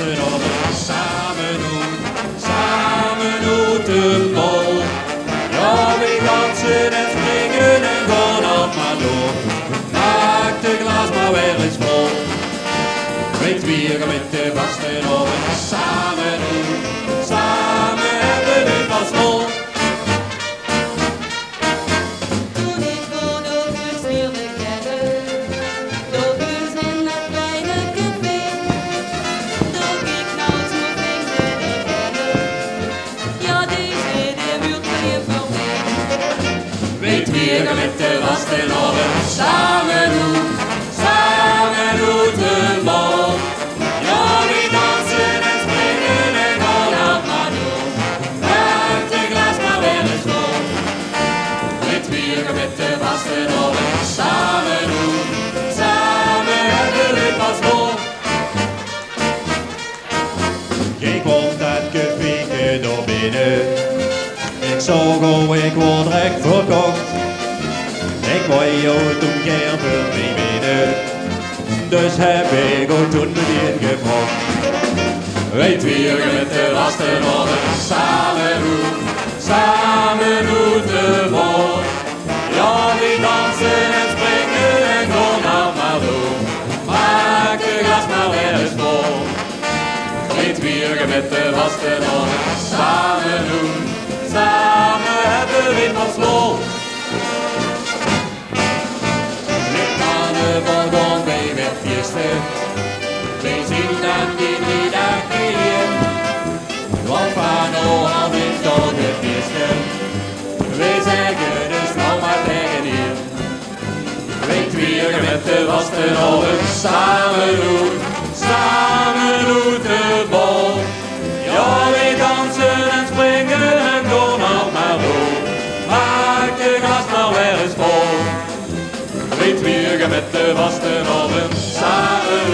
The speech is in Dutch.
vasten op een samen uit de bol. Ja, we dansen en springen en gaan op maar door. Maak de glas maar weer eens vol. Weet wieren met de vasten op een samen hebben we pas vol. Weet wieren met de vasten op een samen uit de bol. Ja, we dansen en springen en gaan op maar door. Maak de glas maar weer eens vol. Weet wieren met de vasten op een samen hebben we pas vol. Ik word dat gekeken door binnen. Ik zag hoe ik word recht verkocht. Ik wou jou toen keer voor mij binnen. Dus heb ik ook toen meteen gebracht. Weet wieren met de vasten op een samen uit de bol. Ja, we dansen en springen en gaan op maar door. Maak de glas maar weer eens vol. Weet wieren met de vasten op een samen hebben we pas vol. Met carnaval gaan wij weer feesten. Wij zien dan die 3 dagen hier. Want van nu al is toch het feesten. Wij zeggen dus nou maar tegen hier. Weet wieren met de vasten op een samen uit de bol. Ja, wij dansen en springen en gaan op maar door. Maak de glas maar weer eens vol. Weet wieren met de vasten op een samen